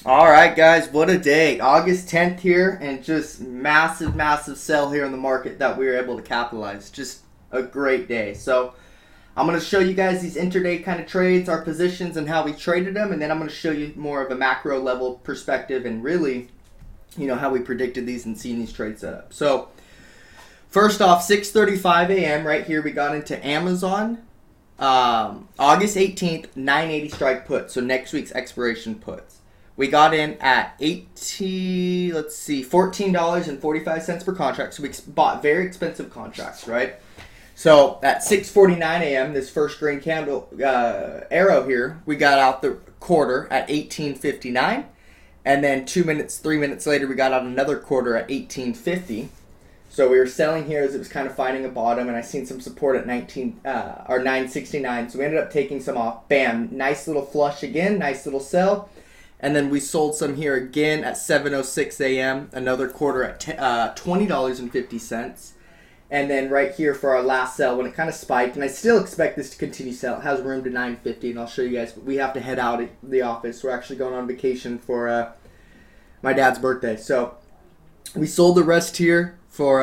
All right, guys, what a day. August 10th here, and just massive sell here in the market that we were able to capitalize. Just a great day. So I'm going to show you guys these intraday kind of trades, our positions, and how we traded them, and then I'm going to show you more of a macro level perspective and really, how we predicted these and seen these trades set up. So first off, 6:35 a.m. right here, we got into Amazon. August 18th, 980 strike put, so next week's expiration puts. We got in at $14.45 per contract. So we bought very expensive contracts, right? So at 6:49 a.m., this first green candle arrow here, we got out the quarter at 18.59. And then 3 minutes later, we got out another quarter at 18.50. So we were selling here as it was kind of finding a bottom, and I seen some support at 9.69. So we ended up taking some off. Bam, nice little flush again, nice little sell. And then we sold some here again at 7:06 a.m. Another quarter at $20.50. And then right here for our last sell when it kind of spiked, and I still expect this to continue sell. It has room to 9.50, and I'll show you guys. We have to head out of the office. We're actually going on vacation for my dad's birthday. So we sold the rest here for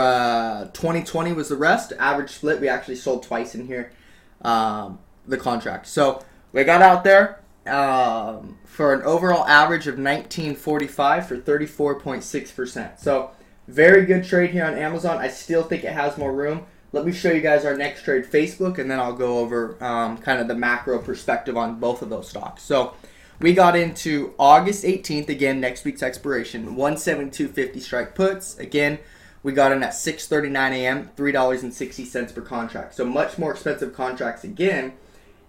2020 was the rest. Average split, we actually sold twice in here, the contract. So we got out there for an overall average of 19.45 for 34.6%. So very good trade here on Amazon. I still think it has more room. Let me show you guys our next trade, Facebook, and then I'll go over kind of the macro perspective on both of those stocks. So we got into August 18th, again, next week's expiration, 172.50 strike puts. Again, we got in at 6:39 a.m., $3.60 per contract. So much more expensive contracts again.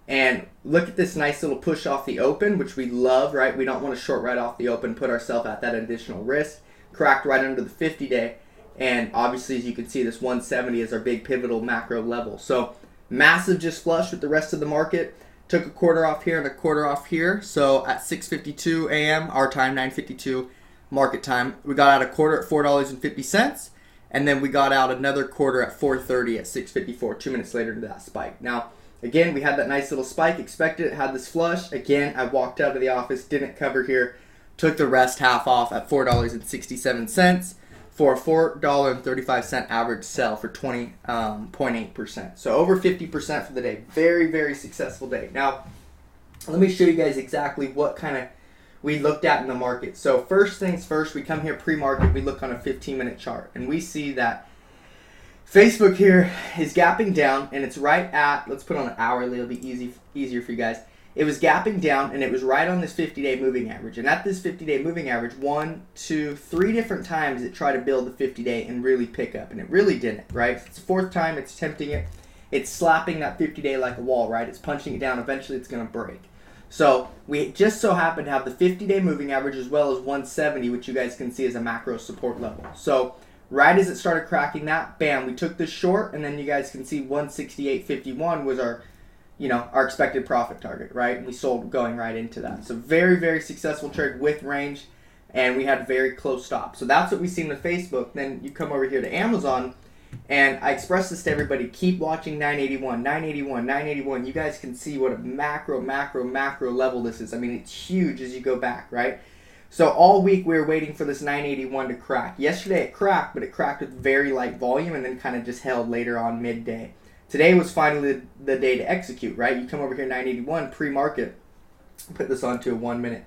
And look at this nice little push off the open, which we love, right? We don't want to short right off the open, put ourselves at that additional risk. Cracked right under the 50-day. And obviously, as you can see, this 170 is our big pivotal macro level. So massive just flush with the rest of the market. Took a quarter off here and a quarter off here. So at 6:52 a.m., our time, 9:52 market time, we got out a quarter at $4.50. And then we got out another quarter at 4:30 at 6:54, 2 minutes later to that spike. Now, again, we had that nice little spike, expected it, had this flush. Again, I walked out of the office, didn't cover here, took the rest half off at $4.67 for a $4.35 average sell for 20.8%. So over 50% for the day. Very, very successful day. Now, let me show you guys exactly what kind of we looked at in the market. So first things first, we come here pre-market, we look on a 15-minute chart, and we see that Facebook here is gapping down, and it's right at, let's put on an hourly, it'll be easier for you guys. It was gapping down, and it was right on this 50-day moving average. And at this 50-day moving average, 1, 2, 3 different times it tried to build the 50-day and really pick up, and it really didn't, right? It's the fourth time it's attempting it. It's slapping that 50-day like a wall, right? It's punching it down. Eventually, it's going to break. So we just so happen to have the 50-day moving average as well as 170, which you guys can see as a macro support level. So right as it started cracking that, bam, we took this short, and then you guys can see 168.51 was our expected profit target, right? And we sold going right into that. So very, very successful trade with range, and we had very close stops. So that's what we seen with Facebook. Then you come over here to Amazon, and I expressed this to everybody, keep watching 981, 981, 981. You guys can see what a macro level this is. I mean, it's huge as you go back, right? So all week we were waiting for this 981 to crack. Yesterday it cracked, but it cracked with very light volume and then kind of just held later on midday. Today was finally the day to execute, right? You come over here 981 pre-market. Put this onto a 1 minute.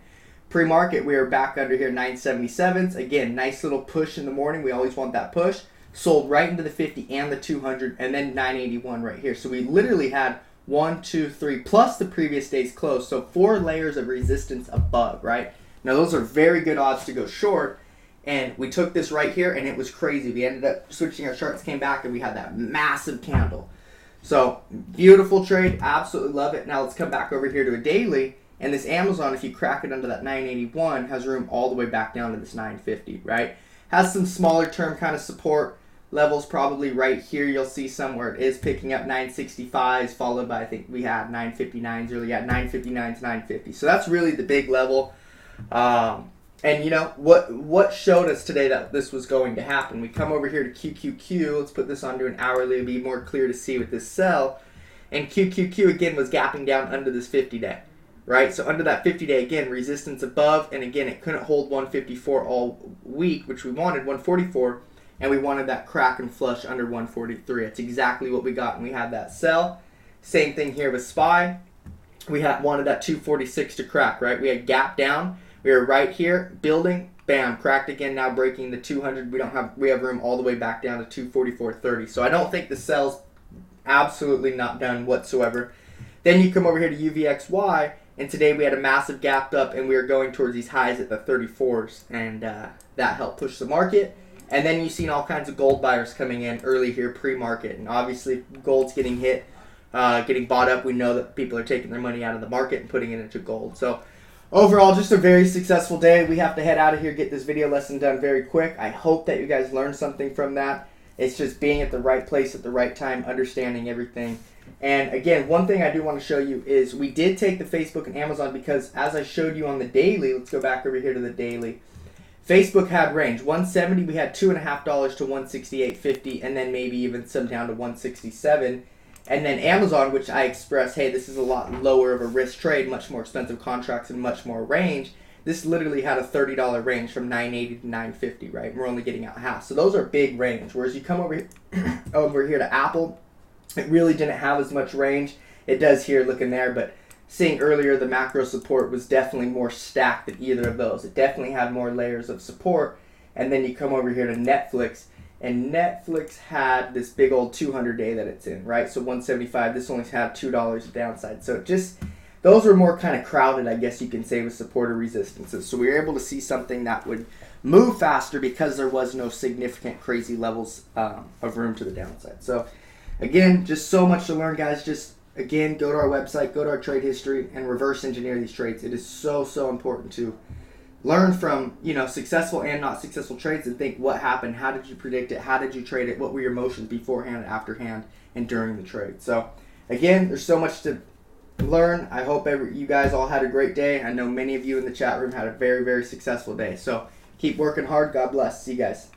Pre-market, we are back under here 977s. Again, nice little push in the morning. We always want that push. Sold right into the 50 and the 200, and then 981 right here. So we literally had 1, 2, 3 plus the previous day's close. So 4 layers of resistance above, right? Now those are very good odds to go short, and we took this right here, and it was crazy. We ended up switching our charts, came back, and we had that massive candle. So beautiful trade, absolutely love it. Now let's come back over here to a daily, and this Amazon, if you crack it under that 981, has room all the way back down to this 950, right? Has some smaller term kind of support levels probably right here. You'll see somewhere it is picking up 965s, followed by, I think we had 959s earlier. Yeah, 959s, 950. So that's really the big level. And you know what showed us today that this was going to happen? We come over here to QQQ. Let's put this onto an hourly. It'll be more clear to see with this sell. And QQQ again was gapping down under this 50-day. right? So under that 50-day, again, resistance above, and again, it couldn't hold 154 all week, which we wanted, 144, and we wanted that crack and flush under 143. That's exactly what we got, and we had that sell. Same thing here with SPY. We wanted that 246 to crack, right? We had gap down. We were right here, building, bam, cracked again, now breaking the 200. We have room all the way back down to 244.30. So I don't think the sell's absolutely not done whatsoever. Then you come over here to UVXY, and today we had a massive gap up, and we were going towards these highs at the 34s, and that helped push the market. And then you've seen all kinds of gold buyers coming in early here pre-market, and obviously gold's getting hit, getting bought up. We know that people are taking their money out of the market and putting it into gold. So overall, just a very successful day. We have to head out of here, get this video lesson done very quick. I hope that you guys learned something from that. It's just being at the right place at the right time, understanding everything. And again, one thing I do want to show you is we did take the Facebook and Amazon because as I showed you on the daily, let's go back over here to the daily. Facebook had range. 170, we had $2.50 to 168.50, and then maybe even some down to 167. And then Amazon, which I expressed, hey, this is a lot lower of a risk trade, much more expensive contracts and much more range. This literally had a $30 range from 980 to 950, right? And we're only getting out half. So those are big range. Whereas you come over here, over here to Apple, it really didn't have as much range. It does here looking there, but seeing earlier the macro support was definitely more stacked than either of those. It definitely had more layers of support. And then you come over here to Netflix, and Netflix had this big old 200-day that it's in, right? So 175, this only had $2 of downside. So it just, those were more kind of crowded, I guess you can say, with support or resistances. So we were able to see something that would move faster because there was no significant crazy levels of room to the downside. So again, just so much to learn, guys. Just again, go to our website, go to our trade history, and reverse engineer these trades. It is so, so important to learn from, you know, successful and not successful trades and think what happened, how did you predict it, how did you trade it, what were your emotions beforehand, afterhand, and during the trade. So again, there's so much to learn. I hope you guys all had a great day. I know many of you in the chat room had a very, very successful day. So keep working hard. God bless. See you guys.